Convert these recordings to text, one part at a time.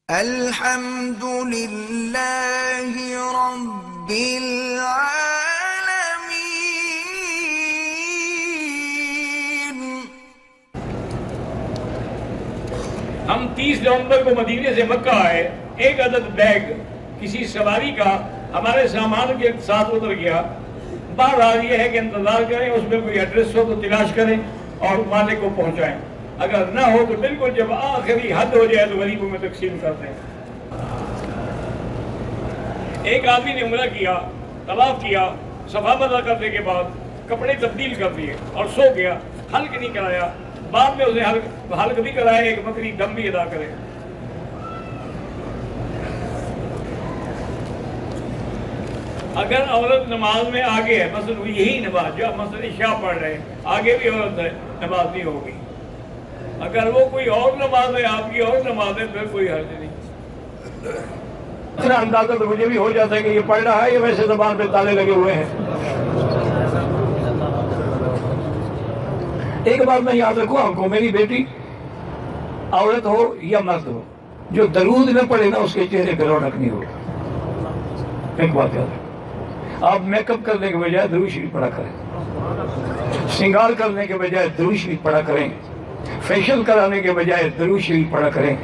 الحمد للہ رب العالمین۔ ہم 30 نومبر کو مدینے سے مکہ آئے، ایک عدد بیگ کسی سواری کا ہمارے سامان کے ساتھ اتر گیا۔ بہرحال یہ ہے کہ انتظار کریں، اس میں کوئی ایڈریس ہو تو تلاش کریں اور مالک کو پہنچائیں، اگر نہ ہو تو بالکل جب آخری حد ہو جائے تو غریبوں میں تقسیم کرتے ہیں۔ ایک آدمی نے عمرہ کیا، طواف کیا، صفا مروہ کرنے کے بعد کپڑے تبدیل کر دیے اور سو گیا، حلق نہیں کرایا۔ بعد میں اسے حلق بھی کرایا، ایک بکری دم بھی ادا کرے۔ اگر عورت نماز میں آگے ہے، مثلا یہی نماز جو مثلا عشاء پڑھ رہے ہیں، آگے بھی عورت ہے، نماز نہیں ہوگی۔ اگر وہ کوئی اور نماز ہے، آپ کی اور نماز ہے، پھر کوئی حرج نہیں۔ اتنا اندازہ تو مجھے بھی ہو جاتا ہے کہ یہ پڑھ رہا ہے یا ویسے زبان پہ تالے لگے ہوئے ہیں۔ ایک بات میں یاد رکھوں آپ کو، میری بیٹی عورت ہو یا مرد ہو، جو درود نہ پڑھے نا اس کے چہرے پہ رونق نہیں ہوگی۔ ایک بات یاد رکھو، آپ میک اپ کرنے کے بجائے درود شریف پڑھا کریں، سنگار کرنے کے بجائے درود شریف پڑھا کریں، فیشل کرانے کے بجائے درود شریف پڑھا کریں،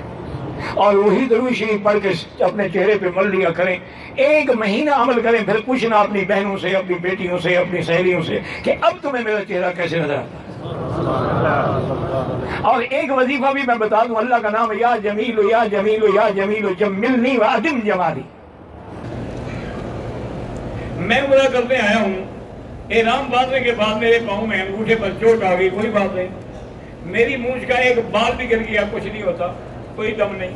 اور وہی درود شریف پڑھ کے اپنے چہرے پہ مل لیا کریں۔ ایک مہینہ عمل کریں، پھر پوچھنا اپنی بہنوں سے، اپنی بیٹیوں سے، اپنی سہیلیوں سے کہ اب تمہیں میرا چہرہ کیسے نظر آتا ہے۔ اور ایک وظیفہ بھی میں بتا دوں، اللہ کا نام یا جمیل یا جمیل یا جمیل جملنی وعدم جمالی۔ میں عمرہ کرنے آیا ہوں، احرام باندھنے کے بعد میرے پاؤں میں انگوٹھے پر چوٹ آ گئی، کوئی بات نہیں، میری مونچھ کا ایک بال بھی گر گیا، کچھ نہیں ہوتا، کوئی دم نہیں۔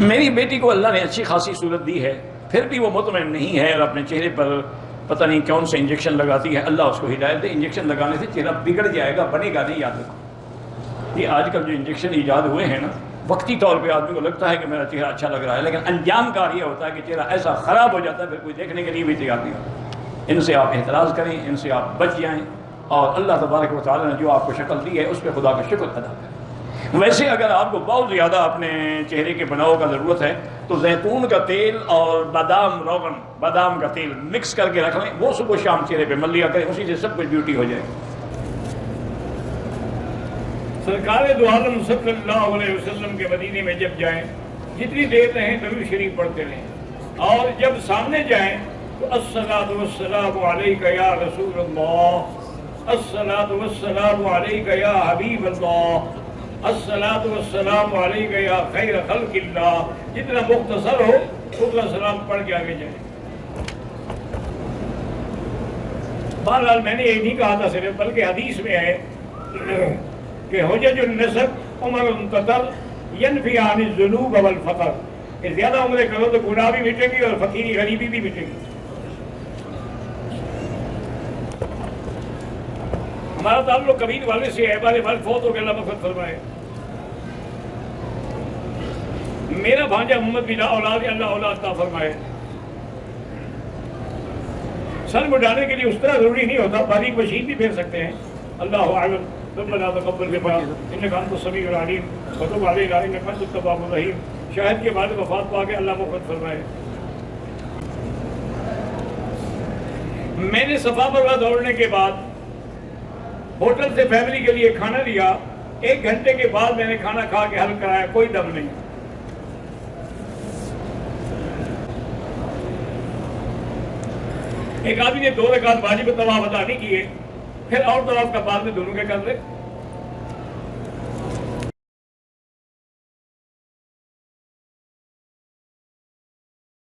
میری بیٹی کو اللہ نے اچھی خاصی صورت دی ہے، پھر بھی وہ مطمئن نہیں ہے اور اپنے چہرے پر پتہ نہیں کون سے انجیکشن لگاتی ہے۔ اللہ اس کو ہدایت دے، انجیکشن لگانے سے چہرہ بگڑ جائے گا، بنے گا نہیں۔ یاد رکھو، یہ آج کل جو انجیکشن ایجاد ہوئے ہیں نا، وقتی طور پہ آدمی کو لگتا ہے کہ میرا چہرہ اچھا لگ رہا ہے، لیکن انجام کار یہ ہوتا ہے کہ چہرہ ایسا خراب ہو جاتا ہے پھر کوئی دیکھنے کے لیے بھی تیار نہیں ہوتا۔ ان سے آپ احتراز کریں، ان سے آپ بچ جائیں، اور اللہ تبارک و تعالیٰ نے جو آپ کو شکل دی ہے اس پہ خدا کا شکر ادا کریں۔ ویسے اگر آپ کو بہت زیادہ اپنے چہرے کے بناؤ کا ضرورت ہے تو زیتون کا تیل اور بادام روغن، بادام کا تیل مکس کر کے رکھ لیں، وہ صبح شام چہرے پہ مل لیا کریں، اسی سے سب کچھ بیوٹی ہو جائے گی۔ سرکار دو عالم صلی اللہ علیہ وسلم کے مدینے میں جب جائیں، جتنی دیر رہیں درود شریف پڑھتے رہیں، اور جب سامنے جائیں تو الصلاۃ والسلام علیک یا رسول اللہ، الصلاۃ والسلام علیک یا حبیب اللہ، الصلاۃ والسلام علیک یا خیر خلق اللہ، جتنا مختصر ہو اتنا سلام پڑھ کے آگے جائیں۔ بہرحال میں نے یہ نہیں کہا تھا صرف، بلکہ حدیث میں ہے کہ حجج النسب عمر قطر ینفی عن الذنوب والفقر، کہ زیادہ عمریں کرو تو گناہ بھی مٹے گی اور فقیری غریبی بھی مٹے گی۔ ہمارا تعلق کبیر والے سے ہے، ہمارے والد فوت ہو کے اللہ مغفرت فرمائے۔ میرا بھانجا محمد بلا اولاد، اللہ اولاد عطا فرمائے۔ سر مڈانے کے لیے اس طرح ضروری نہیں ہوتا، باریک مشین بھی پھیر سکتے ہیں۔ اللہ اعلم۔ ربنا تقبل منا انک انت السمیع العلیم وتب علینا انک انت التواب الرحیم۔ شاہد کے بعد وفات پا کے اللہ مغفرت فرمائے۔ میں نے صفا مروہ دوڑنے کے بعد ہوٹل سے فیملی کے لیے کھانا لیا، 1 گھنٹے کے بعد میں نے کھانا کھا کے حلق کرایا، کوئی دم نہیں۔ ایک آدمی نے 2 رکعت واجب طواف ادا نہیں کیے، پھر اور طواف کا بعد میں دونوں کے کر لے۔